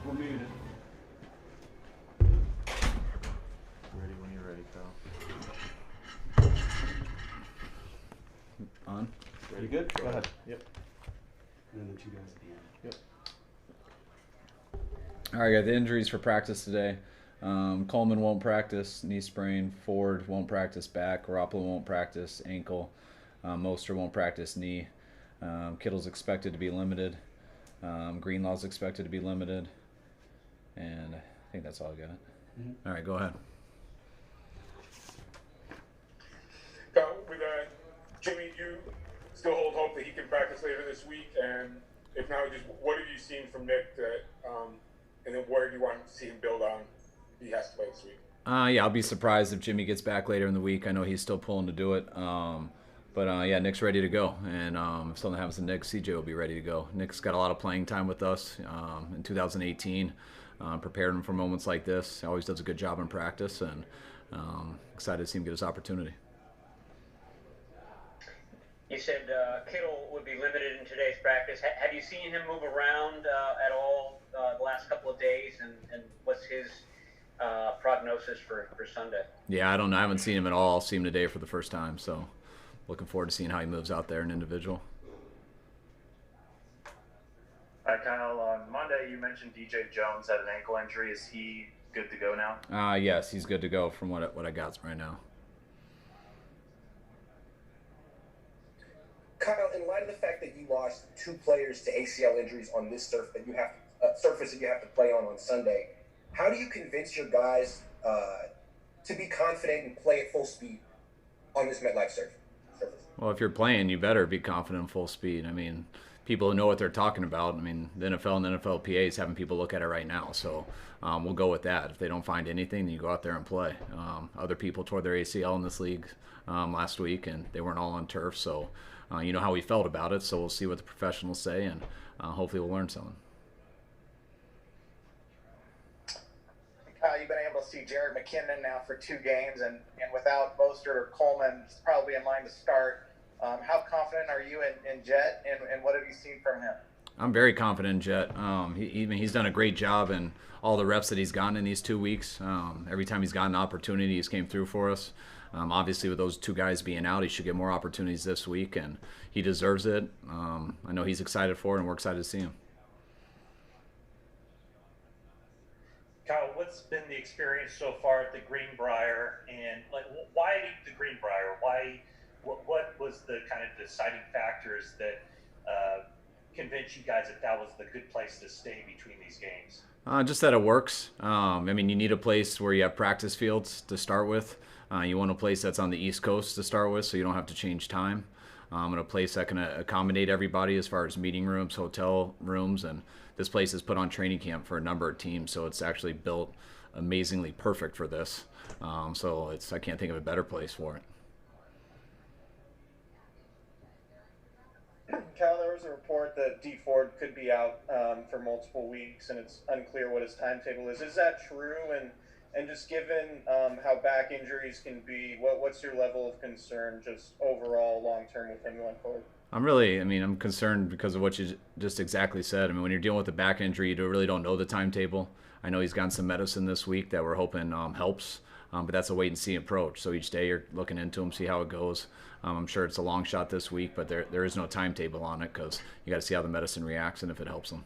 We're muted. Ready when you're ready, Kyle. On. Ready? Good? Go ahead. Yep. And then the two guys at the end. Yep. All right, got the injuries for practice today. Coleman won't practice, knee sprain. Ford won't practice, back. Garoppolo won't practice, ankle. Moster won't practice, knee. Kittle's expected to be limited. Greenlaw's expected to be limited. And I think that's all I got. Mm-hmm. All right, go ahead. With Jimmy, do you still hold hope that he can practice later this week? And if not, just what have you seen from Nick that, and then where do you want to see him build on if he has to play this week? Yeah, I'll be surprised if Jimmy gets back later in the week. I know he's still pulling to do it. But Nick's ready to go. And if something happens to Nick, CJ will be ready to go. Nick's got a lot of playing time with us in 2018. Prepared him for moments like this. He always does a good job in practice, and excited to see him get his opportunity. You said Kittle would be limited in today's practice. Have you seen him move around at all the last couple of days, and what's his prognosis for Sunday? Yeah, I don't know. I haven't seen him at all. I'll see him today for the first time, so looking forward to seeing how he moves out there in individual. Kyle, on Monday you mentioned DJ Jones had an ankle injury. Is he good to go now? Yes, he's good to go from what I got right now. Kyle, in light of the fact that you lost two players to ACL injuries on this surface that you have to play on Sunday, how do you convince your guys to be confident and play at full speed on this MetLife surface? Well, if you're playing, you better be confident in full speed. I mean, people know what they're talking about. I mean, the NFL and the NFLPA is having people look at it right now. So we'll go with that. If they don't find anything, then you go out there and play. Other people tore their ACL in this league last week, and they weren't all on turf. So you know how we felt about it. So we'll see what the professionals say, and hopefully we'll learn something. You've been able to see Jared McKinnon now for 2 games, and without Mostert or Coleman, it's probably in line to start. How confident are you in Jet, and what have you seen from him? I'm very confident in Jet. He's done a great job in all the reps that he's gotten in these 2 weeks. Every time he's gotten an opportunity, he's came through for us. Obviously, with those 2 guys being out, he should get more opportunities this week, and he deserves it. I know he's excited for it, and we're excited to see him. Kyle, what's been the experience so far at the Greenbrier, and why the Greenbrier? What was the kind of deciding factors that convinced you guys that was the good place to stay between these games? Just that it works. I mean, you need a place where you have practice fields to start with. You want a place that's on the East Coast to start with, so you don't have to change time. And a place that can accommodate everybody as far as meeting rooms, hotel rooms, and this place is put on training camp for a number of teams, so it's actually built amazingly perfect for this. So I can't think of a better place for it. Kyle, there was a report that D. Ford could be out for multiple weeks, and it's unclear what his timetable is. Is that true? And just given how back injuries can be, what's your level of concern just overall long-term with him going forward? I'm concerned because of what you just exactly said. I mean, when you're dealing with a back injury, you really don't know the timetable. I know he's gotten some medicine this week that we're hoping helps, but that's a wait-and-see approach. So each day you're looking into him, see how it goes. I'm sure it's a long shot this week, but there is no timetable on it because you got to see how the medicine reacts and if it helps him.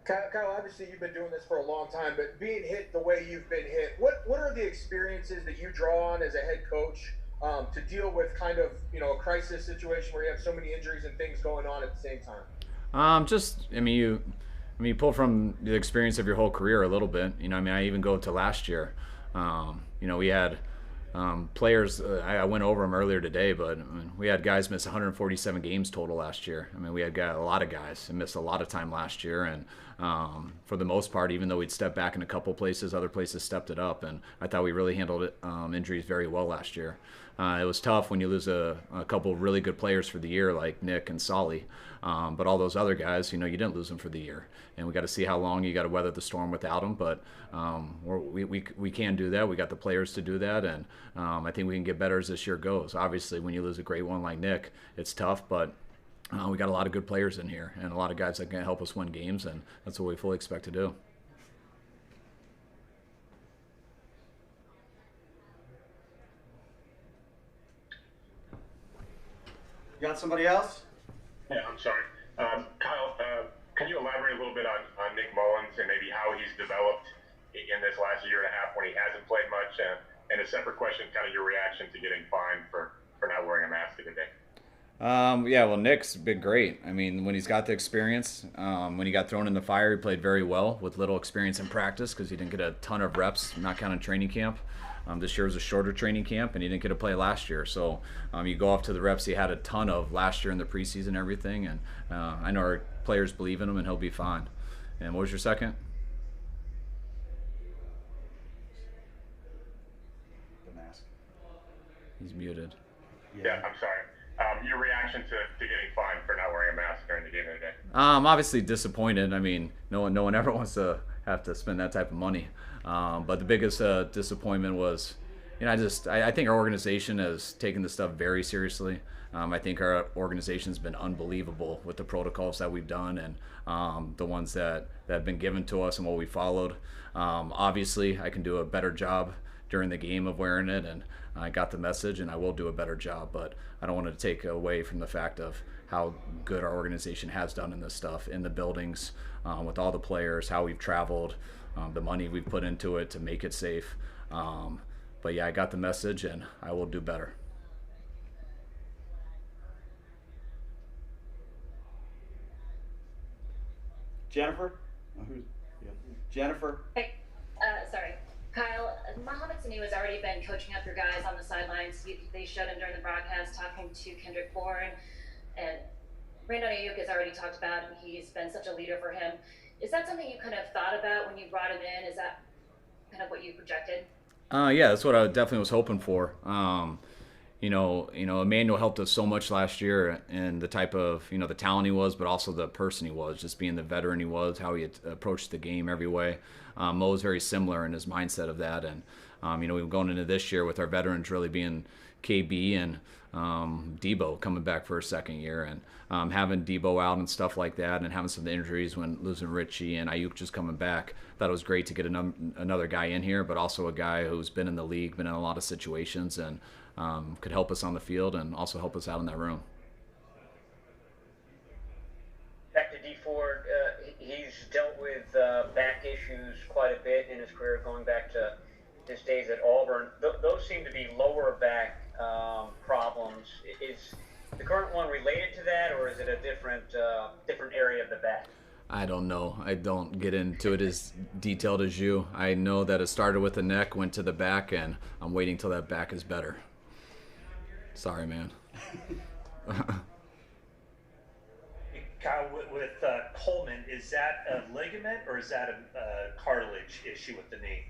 Kyle, obviously you've been doing this for a long time, but being hit the way you've been hit, what are the experiences that you draw on as a head coach to deal with kind of, a crisis situation where you have so many injuries and things going on at the same time? You pull from the experience of your whole career a little bit. I even go to last year. We had players, I went over them earlier today, but we had guys miss 147 games total last year. We had a lot of guys that missed a lot of time last year, and for the most part, even though we'd stepped back in a couple places, other places stepped it up, and I thought we really handled it, injuries very well last year. It was tough when you lose a couple of really good players for the year like Nick and Solly, but all those other guys, you didn't lose them for the year, and we got to see how long you got to weather the storm without them. But we can do that. We got the players to do that, and I think we can get better as this year goes. Obviously, when you lose a great one like Nick, it's tough, but we got a lot of good players in here and a lot of guys that can help us win games, and that's what we fully expect to do. You got somebody else? Yeah, I'm sorry. Kyle, can you elaborate a little bit on Nick Mullens and maybe how he's developed in this last year and a half when he hasn't played much? And a separate question, kind of your reaction to getting fined for not wearing a mask today. Yeah, well, Nick's been great. I mean, when he's got the experience, when he got thrown in the fire, he played very well with little experience in practice because he didn't get a ton of reps, not counting training camp. This year was a shorter training camp, and he didn't get to play last year. So you go off to the reps he had a ton of last year in the preseason and everything, and I know our players believe in him, and he'll be fine. And what was your second? The mask. He's muted. Yeah, I'm sorry. Your reaction to getting fined for not wearing a mask during the game of the day? Obviously disappointed. I mean, no one ever wants to have to spend that type of money. But the biggest disappointment was, I think our organization has taken this stuff very seriously. I think our organization's been unbelievable with the protocols that we've done and the ones that have been given to us and what we followed. Obviously, I can do a better job during the game of wearing it, and I got the message, and I will do a better job, but I don't want to take away from the fact of how good our organization has done in this stuff, in the buildings, with all the players, how we've traveled, the money we've put into it to make it safe. But yeah, I got the message, and I will do better. Jennifer? Jennifer? Hey, sorry. Kyle, Mohamed Sanu has already been coaching up your guys on the sidelines. They showed him during the broadcast talking to Kendrick Bourne, and Brandon Ayuk has already talked about him. He's been such a leader for him. Is that something you kind of thought about when you brought him in? Is that kind of what you projected? Yeah, that's what I definitely was hoping for. Emmanuel helped us so much last year, and the type of, the talent he was, but also the person he was, just being the veteran he was, how he approached the game every way. Mo was very similar in his mindset of that, and we were going into this year with our veterans really being KB and Debo coming back for a second year, and having Debo out and stuff like that, and having some injuries when losing Richie and Ayuk just coming back. Thought it was great to get another guy in here, but also a guy who's been in the league, been in a lot of situations, and could help us on the field and also help us out in that room. Back to D Ford, he's dealt with back issues quite a bit in his career, going back to his days at Auburn. Those seem to be lower back problems. Is the current one related to that, or is it a different area of the back? I don't know. I don't get into it as detailed as you. I know that it started with the neck, went to the back, and I'm waiting till that back is better. Sorry, man. Kyle, with Coleman, is that a ligament or is that a cartilage issue with the knee?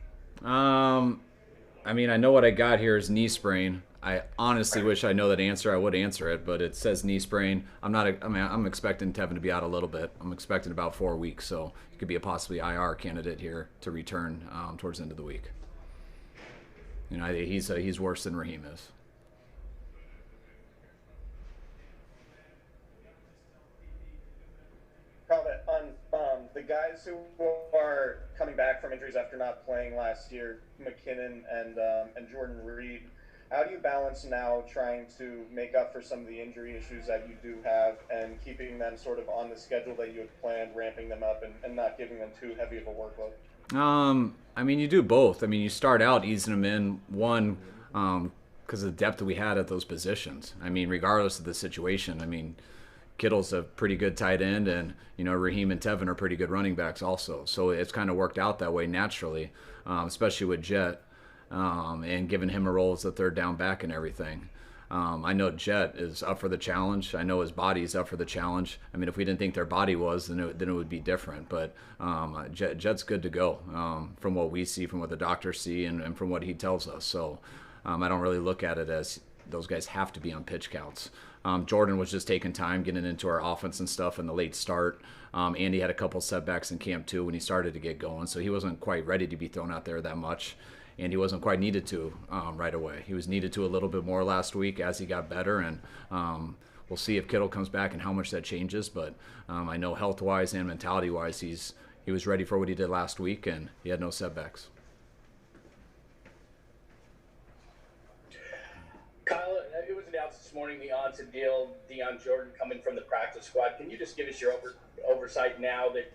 I know what I got here is knee sprain. I honestly wish I know that answer. I would answer it, but it says knee sprain. I'm expecting Tevin to be out a little bit. I'm expecting about 4 weeks, so he could be a possibly IR candidate here to return towards the end of the week. He's worse than Raheem is. Comment on the guys who are coming back from injuries after not playing last year, McKinnon and Jordan Reed. How do you balance now trying to make up for some of the injury issues that you do have and keeping them sort of on the schedule that you had planned, ramping them up and not giving them too heavy of a workload? You do both. You start out easing them in, one, because of the depth that we had at those positions. Regardless of the situation, Kittle's a pretty good tight end, and Raheem and Tevin are pretty good running backs also. So it's kind of worked out that way naturally, especially with Jet, and giving him a role as the third down back and everything. I know Jet is up for the challenge. I know his body's up for the challenge. If we didn't think their body was, then it would be different. But Jet's good to go from what we see, from what the doctors see, and from what he tells us. So I don't really look at it as those guys have to be on pitch counts. Jordan was just taking time getting into our offense and stuff in the late start. Andy had a couple setbacks in camp too when he started to get going, so he wasn't quite ready to be thrown out there that much, and he wasn't quite needed to right away. He was needed to a little bit more last week as he got better, and we'll see if Kittle comes back and how much that changes. But I know health-wise and mentality-wise, he was ready for what he did last week, and he had no setbacks. Kyle, it was announced this morning the odds and deal, Dion Jordan coming from the practice squad. Can you just give us your oversight now that,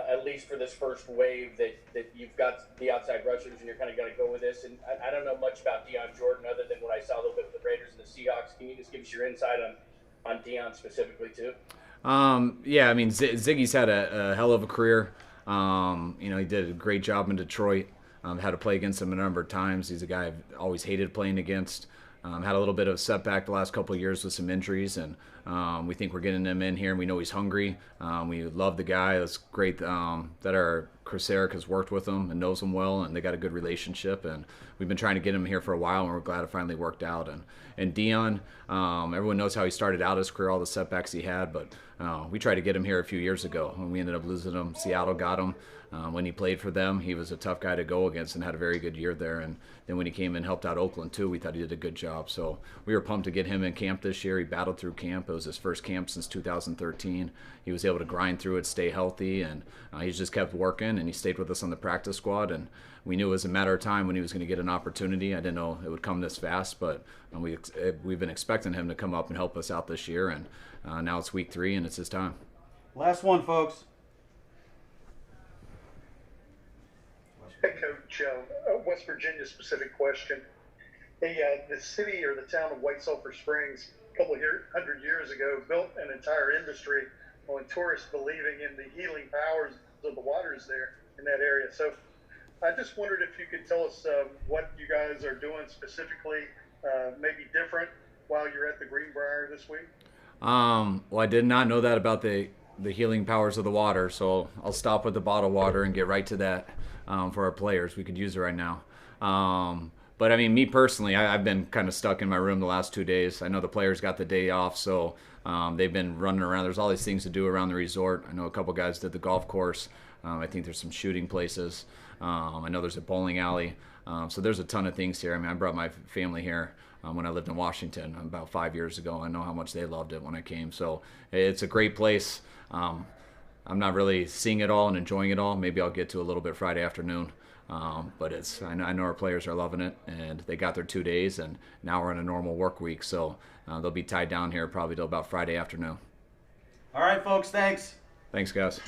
at least for this first wave, that you've got the outside rushers and you're kind of going to go with this? And I don't know much about Dion Jordan other than what I saw a little bit with the Raiders and the Seahawks. Can you just give us your insight on Dion specifically too? Yeah, I mean, Ziggy's had a hell of a career. He did a great job in Detroit. Had to play against him a number of times. He's a guy I've always hated playing against. Had a little bit of a setback the last couple of years with some injuries, and we think we're getting him in here, and we know he's hungry. We love the guy. It's great that our Chris Eric has worked with him and knows him well, and they got a good relationship. And we've been trying to get him here for a while, and we're glad it finally worked out. And Dion, everyone knows how he started out his career, all the setbacks he had, but we tried to get him here a few years ago, and we ended up losing him. Seattle got him. When he played for them, he was a tough guy to go against and had a very good year there. And then when he came and helped out Oakland too, we thought he did a good job. So we were pumped to get him in camp this year. He battled through camp. It was his first camp since 2013. He was able to grind through it, stay healthy, and he just kept working, and he stayed with us on the practice squad. And we knew it was a matter of time when he was going to get an opportunity. I didn't know it would come this fast, but we've been expecting him to come up and help us out this year. And now it's week 3, and it's his time. Last one, folks. Hey, Coach, West Virginia specific question. The city or the town of White Sulphur Springs a couple of hundred years ago built an entire industry on tourists believing in the healing powers of the waters there in that area. So I just wondered if you could tell us what you guys are doing specifically, maybe different while you're at the Greenbrier this week. Well, I did not know that about the healing powers of the water, so I'll stop with the bottled water and get right to that. For our players, we could use it right now. But I mean, me personally, I've been kind of stuck in my room the last 2 days. I know the players got the day off, so they've been running around. There's all these things to do around the resort. I know a couple guys did the golf course. I think there's some shooting places. I know there's a bowling alley. So there's a ton of things here. I mean, I brought my family here when I lived in Washington about 5 years ago. I know how much they loved it when I came. So it's a great place. I'm not really seeing it all and enjoying it all. Maybe I'll get to a little bit Friday afternoon. But I know our players are loving it, and they got their 2 days, and now we're in a normal work week. So they'll be tied down here probably till about Friday afternoon. All right, folks, thanks. Thanks, guys.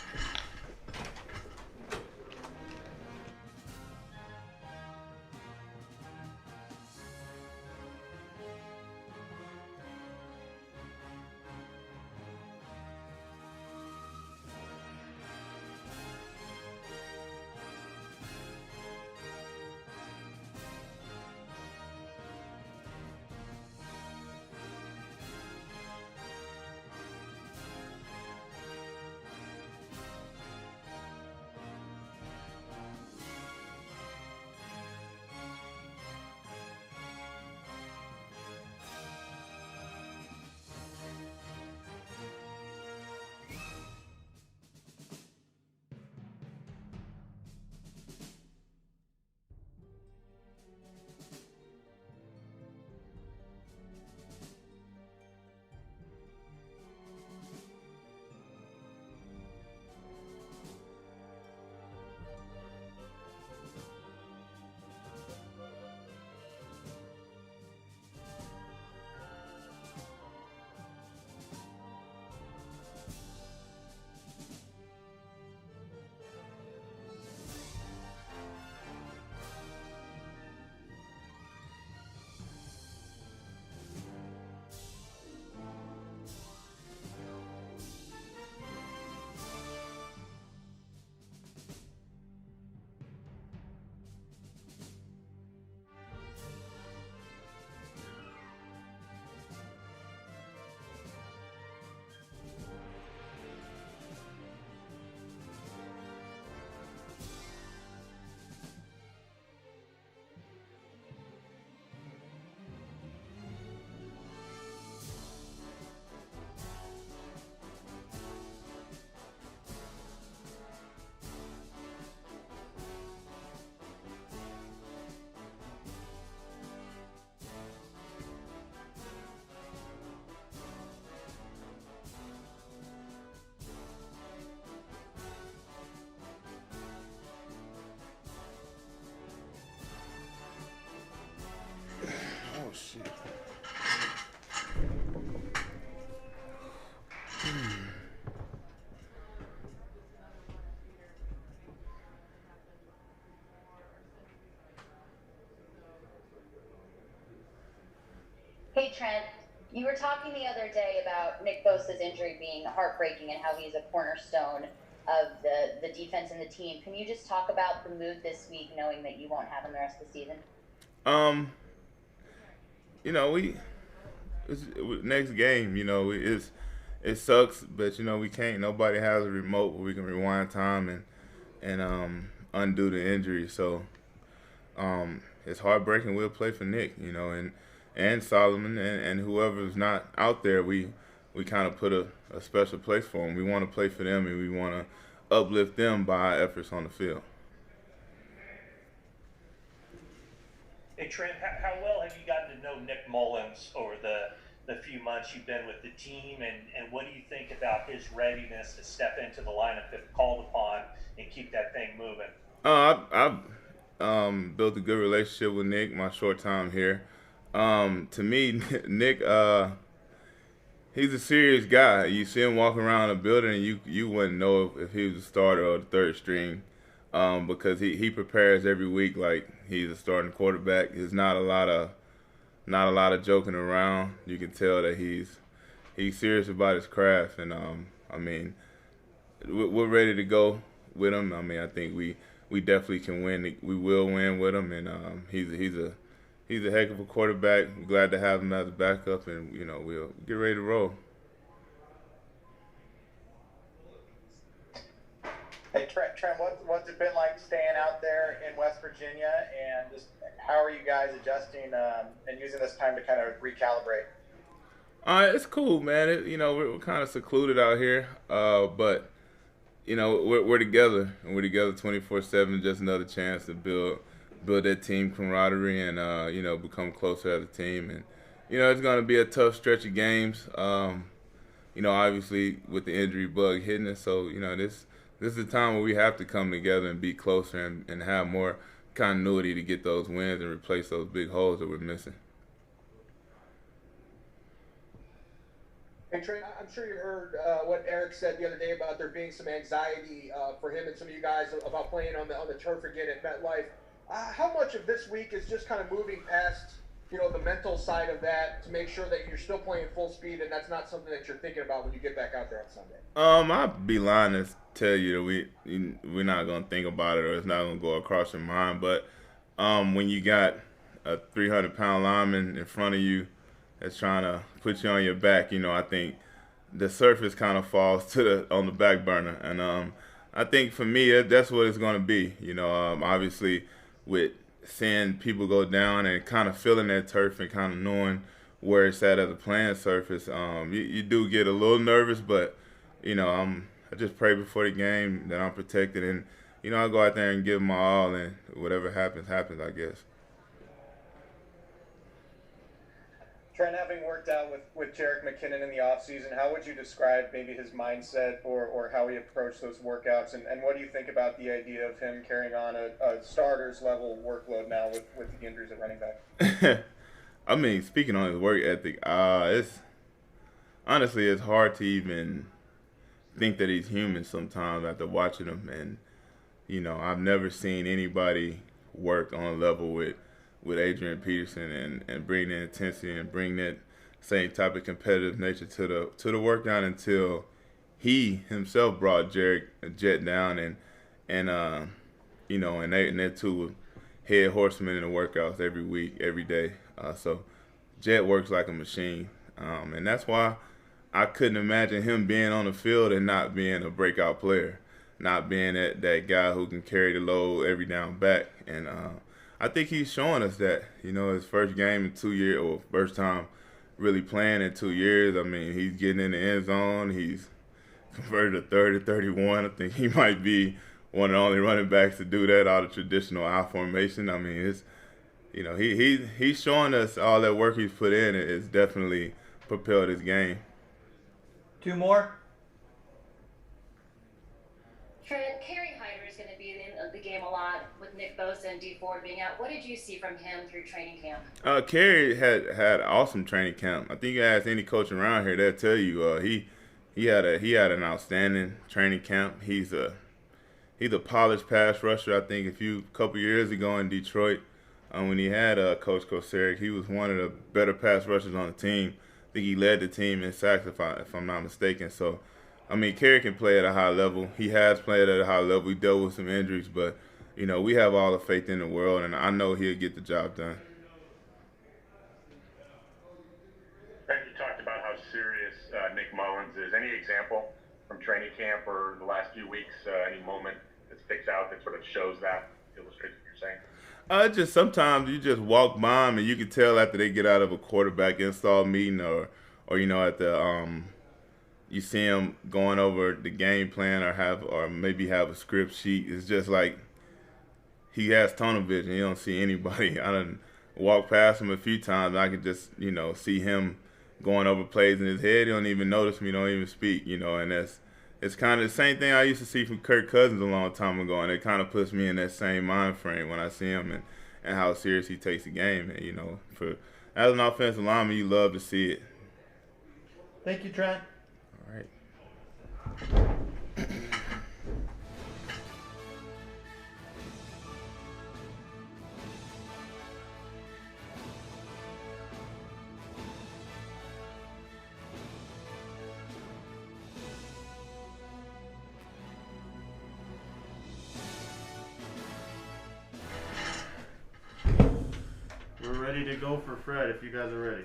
shit. Hey Trent, you were talking the other day about Nick Bosa's injury being heartbreaking and how he's a cornerstone of the defense and the team. Can you just talk about the move this week, knowing that you won't have him the rest of the season? You know, next game, you know, it sucks, but you know we can't. Nobody has a remote where we can rewind time and undo the injury. So it's heartbreaking. We'll play for Nick, you know, and Solomon and whoever's not out there. We kind of put a special place for them. We want to play for them, and we want to uplift them by our efforts on the field. Hey Trent, how well have you gotten to know Nick Mullens over the few months you've been with the team, and what do you think about his readiness to step into the lineup if called upon and keep that thing moving? I've built a good relationship with Nick my short time here. To me, Nick, he's a serious guy. You see him walking around the building, and you wouldn't know if he was a starter or the third string, because he prepares every week like he's a starting quarterback. There's not a lot of joking around. You can tell that he's serious about his craft, and I mean, we're ready to go with him. I mean, I think we definitely can win. We will win with him, and he's a heck of a quarterback. We're glad to have him as a backup, and you know we'll get ready to roll. Hey Trent, what's it been like staying out there in West Virginia, and just how are you guys adjusting and using this time to kind of recalibrate? It's cool, man. You know, we're kind of secluded out here, but you know we're together, and we're together 24/7. Just another chance to build that team camaraderie and you know, become closer as a team. And you know, it's going to be a tough stretch of games. You know, obviously with the injury bug hitting us, so you know this is a time where we have to come together and be closer and have more continuity to get those wins and replace those big holes that we're missing. Hey Trent, I'm sure you heard what Eric said the other day about there being some anxiety for him and some of you guys about playing on the turf again at MetLife. How much of this week is just kind of moving past, you know, the mental side of that to make sure that you're still playing full speed and that's not something that you're thinking about when you get back out there on Sunday? I'd be lying to tell you that we're not gonna think about it or it's not gonna go across your mind. But when you got a 300-pound lineman in front of you that's trying to put you on your back, you know, I think the surface kind of falls on the back burner, and I think for me that's what it's gonna be. You know, obviously with seeing people go down and kind of feeling that turf and kind of knowing where it's at as a playing surface, you do get a little nervous, but you know, I just pray before the game that I'm protected, and you know, I go out there and give my all, and whatever happens, I guess. Trent, having worked out with Jerick McKinnon in the offseason, how would you describe maybe his mindset or how he approached those workouts? And what do you think about the idea of him carrying on a starter's level workload now with the injuries at running back? I mean, speaking on his work ethic, it's hard to even think that he's human sometimes after watching him. And, you know, I've never seen anybody work on a level with Adrian Peterson and bring the intensity and bring that same type of competitive nature to the workout until he himself brought Jet down and you know, and they two were head horsemen in the workouts every week, every day. So Jet works like a machine, and that's why I couldn't imagine him being on the field and not being a breakout player, not being that guy who can carry the load every down back. And I think he's showing us that, you know, his first game in 2 years, or first time really playing in 2 years. I mean, he's getting in the end zone. He's converted a 30-31. I think he might be one of the only running backs to do that out of traditional I formation. I mean, it's, you know, he's showing us all that work he's put in. It's definitely propelled his game. Two more. Trent, Kerry Hyder is going to be in the game a lot with Nick Bosa and D Ford being out. What did you see from him through training camp? Kerry had awesome training camp. I think you ask any coach around here, they'll tell you he had an outstanding training camp. He's a polished pass rusher. I think a couple years ago in Detroit, when he had Coach Kocurek, he was one of the better pass rushers on the team. I think he led the team in sacks, if I'm not mistaken. So, I mean, Kerry can play at a high level. He has played at a high level. He dealt with some injuries, but, we have all the faith in the world, and I know he'll get the job done. Trent, you talked about how serious Nick Mullens is. Any example from training camp or the last few weeks, any moment that sticks out that sort of shows that, illustrates what you're saying? Just sometimes you just walk by them and you can tell after they get out of a quarterback install meeting or at the you see him going over the game plan or maybe have a script sheet. It's just like he has tunnel vision. You don't see anybody. I done walked past him a few times and I could just see him going over plays in his head. He don't even notice me. Don't even speak. And it's kind of the same thing I used to see from Kirk Cousins a long time ago, and it kind of puts me in that same mind frame when I see him and how serious he takes the game. And, as an offensive lineman, you love to see it. Thank you, Trent. All right. We're ready to go for Fred if you guys are ready.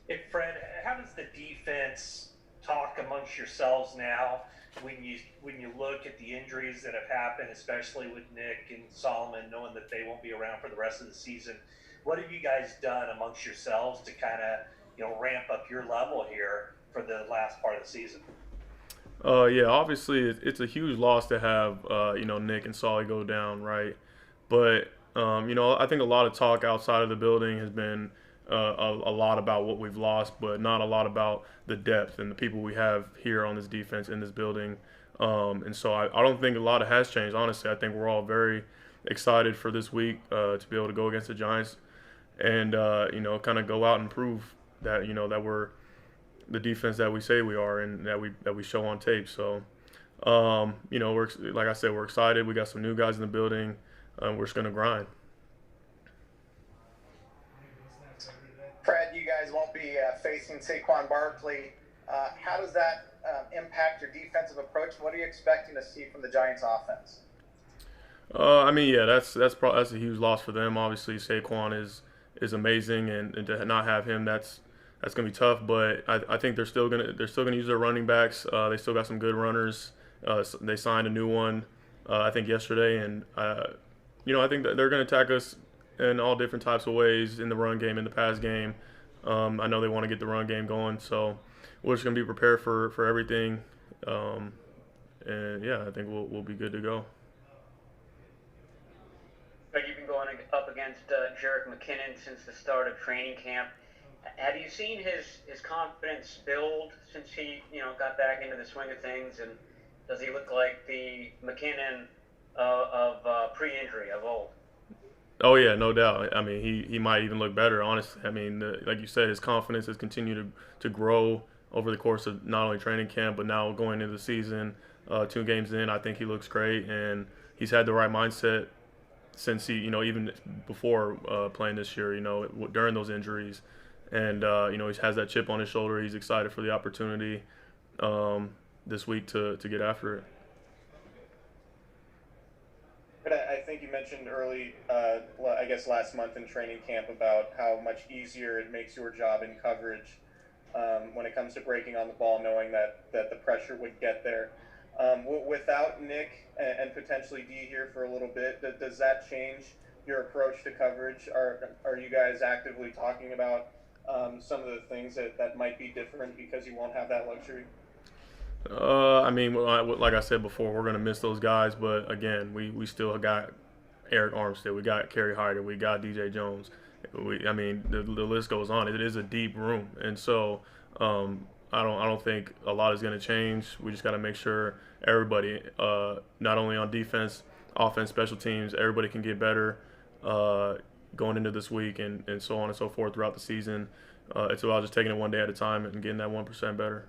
Hey, Fred, how does the defense talk amongst yourselves now when you look at the injuries that have happened, especially with Nick and Solomon, knowing that they won't be around for the rest of the season? What have you guys done amongst yourselves to kind of ramp up your level here for the last part of the season? Yeah, obviously it's a huge loss to have Nick and Solly go down, right? But I think a lot of talk outside of the building has been a lot about what we've lost, but not a lot about the depth and the people we have here on this defense in this building. And so I don't think a lot has changed, honestly. I think we're all very excited for this week to be able to go against the Giants and kind of go out and prove that that we're the defense that we say we are and that we show on tape. So, we're, like I said, we're excited. We got some new guys in the building. We're just gonna grind. Fred, you guys won't be facing Saquon Barkley. How does that impact your defensive approach? What are you expecting to see from the Giants offense? That's a huge loss for them. Obviously, Saquon is amazing, and to not have him, that's gonna be tough. But I think they're still gonna use their running backs. They still got some good runners. They signed a new one, I think yesterday, and I think that they're gonna attack us in all different types of ways in the run game, in the pass game. I know they want to get the run game going, so we're just gonna be prepared for everything. And yeah, I think we'll be good to go. But you've been going up against Jerick McKinnon since the start of training camp. Have you seen his confidence build since he got back into the swing of things, and does he look like the McKinnon of pre-injury of old? Oh yeah, no doubt. I mean, he might even look better, honestly. I mean, like you said, his confidence has continued to grow over the course of not only training camp but now going into the season. 2 games in, I think he looks great, and he's had the right mindset since he even before playing this year, during those injuries. And, he has that chip on his shoulder. He's excited for the opportunity this week to get after it. But I think you mentioned early, I guess last month in training camp, about how much easier it makes your job in coverage when it comes to breaking on the ball, knowing that the pressure would get there. Without Nick and potentially D here for a little bit, does that change your approach to coverage? Are you guys actively talking about some of the things that might be different because you won't have that luxury? I mean, like I said before, we're going to miss those guys. But, again, we still got Eric Armstead. We got Kerry Hyder. We got DJ Jones. The list goes on. It is a deep room. And so I don't think a lot is going to change. We just got to make sure everybody, not only on defense, offense, special teams, everybody can get better going into this week and so on and so forth throughout the season. It's about just taking it one day at a time and getting that 1% better.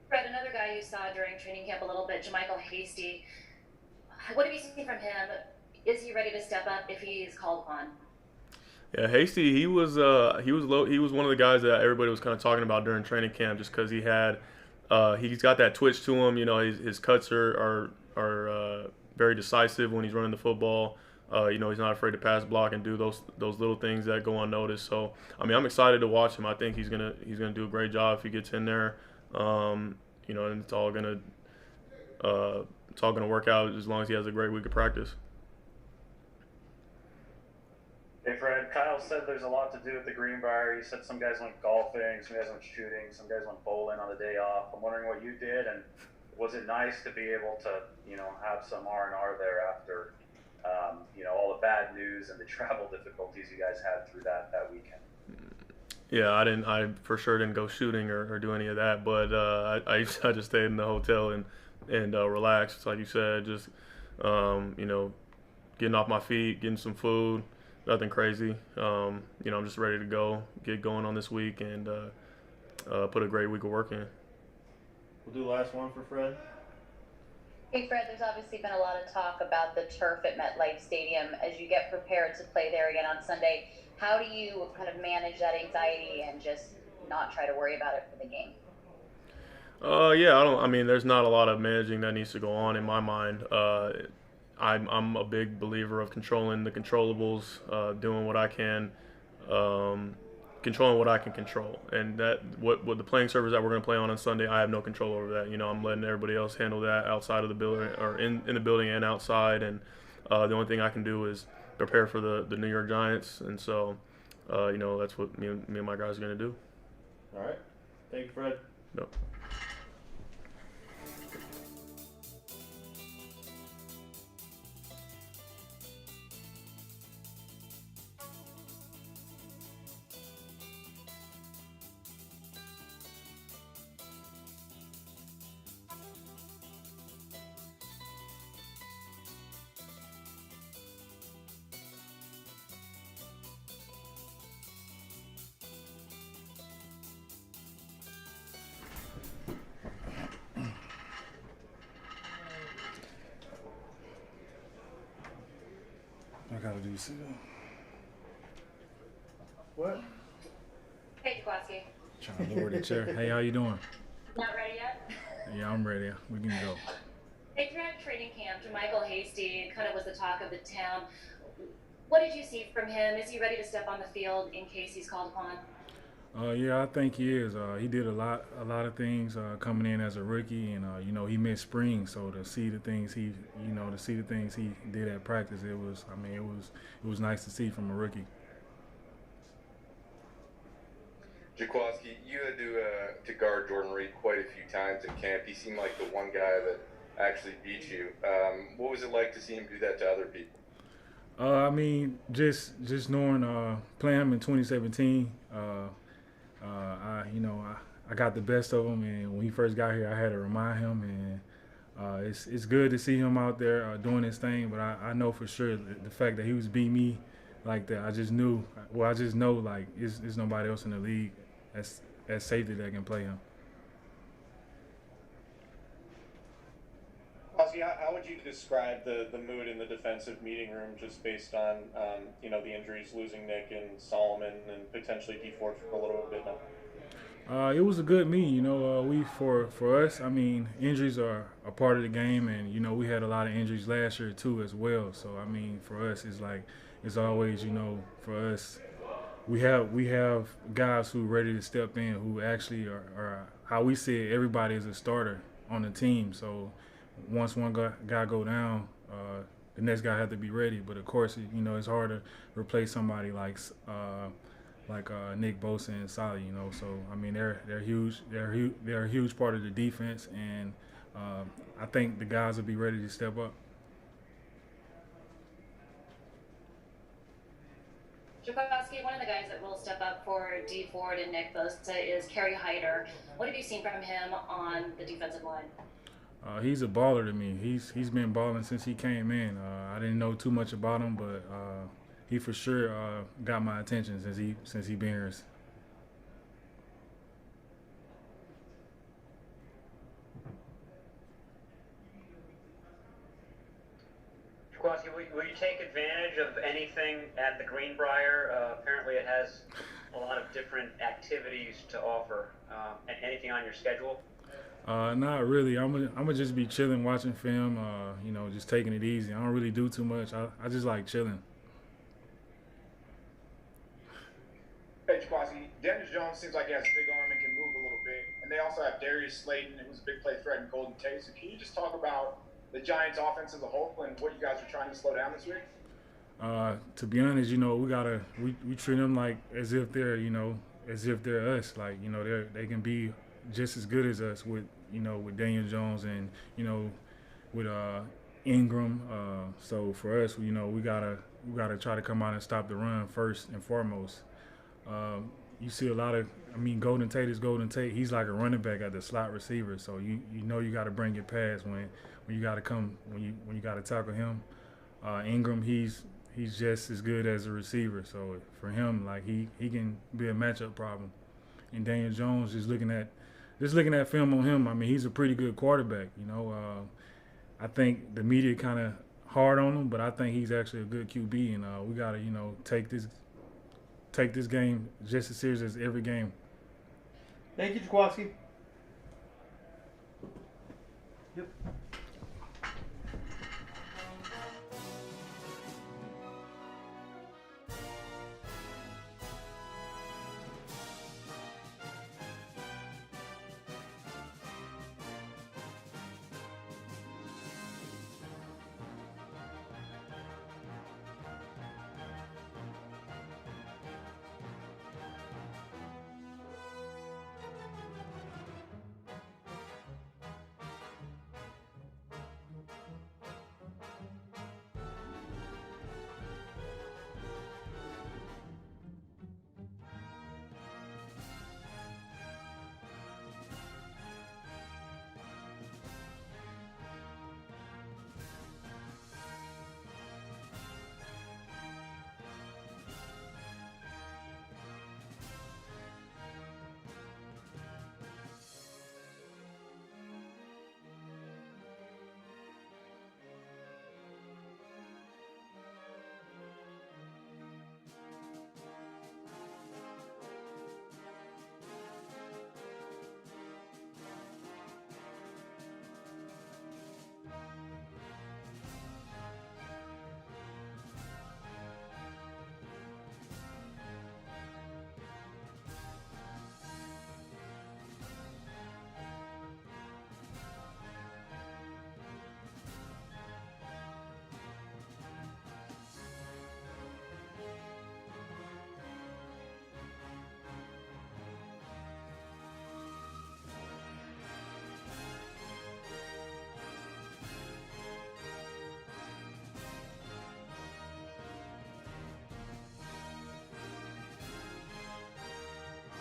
Fred, another guy you saw during training camp a little bit, Jermichael Hasty. What have you seen from him? Is he ready to step up if he is called upon? Yeah, Hasty, he was one of the guys that everybody was kind of talking about during training camp, just because he's got that twitch to him. You know, his cuts are very decisive when he's running the football. You know, he's not afraid to pass block and do those little things that go unnoticed. So, I mean, I'm excited to watch him. I think he's gonna do a great job if he gets in there. You know, and it's all gonna work out as long as he has a great week of practice. Hey Fred, Kyle said there's a lot to do at the Greenbrier. He said some guys went golfing, some guys went shooting, some guys went bowling on the day off. I'm wondering what you did, and was it nice to be able to, you know, have some R&R there after, you know, all the bad news and the travel difficulties you guys had through that weekend? Yeah, I for sure didn't go shooting or do any of that, but I just stayed in the hotel and relaxed, like you said, just you know, getting off my feet, getting some food. Nothing crazy. You know, I'm just ready to get going on this week and put a great week of work in. We'll do the last one for Fred. Hey Fred, there's obviously been a lot of talk about the turf at MetLife Stadium. As you get prepared to play there again on Sunday, how do you kind of manage that anxiety and just not try to worry about it for the game? Yeah, there's not a lot of managing that needs to go on in my mind. I'm a big believer of controlling the controllables, doing what I can, controlling what I can control, and that what the playing surface that we're going to play on Sunday, I have no control over that. You know, I'm letting everybody else handle that outside of the building or in the building and outside, and the only thing I can do is prepare for the New York Giants, and so you know, that's what me and my guys are going to do. All right, thank you, Fred. Yep. I gotta do so. What? Hey, Jaquaski. Trying to lower the chair. Hey, how you doing? Not ready yet? Yeah, I'm ready. We can go. Hey, throughout training camp, Jermichael Hasty kind of was the talk of the town. What did you see from him? Is he ready to step on the field in case he's called upon? Yeah, I think he is. He did a lot of things coming in as a rookie, and you know, he missed spring. So to see the things he did at practice, it was nice to see from a rookie. Jaquaski, you had to guard Jordan Reed quite a few times in camp. He seemed like the one guy that actually beat you. What was it like to see him do that to other people? Just knowing playing him in 2017. I got the best of him, and when he first got here, I had to remind him, and it's good to see him out there doing his thing. But I know for sure the fact that he was beating me like that, I just know like there's nobody else in the league as safety that can play him. Ozzy, how would you describe the mood in the defensive meeting room, just based on you know, the injuries, losing Nick and Solomon, and potentially DeFord for a little bit now? It was a good meeting. You know, for us, I mean, injuries are a part of the game, and you know, we had a lot of injuries last year too as well. So I mean, for us, it's always, you know, for us, we have guys who are ready to step in, who actually are how we see it, everybody is a starter on the team. So once one guy go down, the next guy had to be ready. But of course, you know, it's hard to replace somebody like Nick Bosa and Solly. You know, so I mean, they're huge. They're a huge part of the defense, and I think the guys will be ready to step up. Jaquaski, one of the guys that will step up for D Ford and Nick Bosa is Kerry Hyder. What have you seen from him on the defensive line? He's a baller to me. He's been balling since he came in. I didn't know too much about him, but he for sure got my attention since he been here. Jaquaski, will you take advantage of anything at the Greenbrier? Apparently it has a lot of different activities to offer. Anything on your schedule? Not really. I'm gonna just be chilling, watching film. You know, just taking it easy. I don't really do too much. I just like chilling. Hey, Jaquaski, Daniel Jones seems like he has a big arm and can move a little bit. And they also have Darius Slayton, who's a big play threat, and Golden Tate. So can you just talk about the Giants' offense as a whole and what you guys are trying to slow down this week? To be honest, you know, we treat them like as if they're, you know, as if they're us. Like, you know, they can be just as good as us with, you know, with Daniel Jones and, you know, with Ingram. So for us, you know, we gotta try to come out and stop the run first and foremost. You see a lot of, I mean, Golden Tate is Golden Tate. He's like a running back at the slot receiver. So you know you got to bring it past when you got to come when you got to tackle him. Ingram, he's just as good as a receiver. So for him, like he can be a matchup problem. And Daniel Jones, just looking at film on him, I mean, he's a pretty good quarterback. You know, I think the media kind of hard on him, but I think he's actually a good QB, and we got to, you know, take this game just as serious as every game. Thank you, Jaquaski.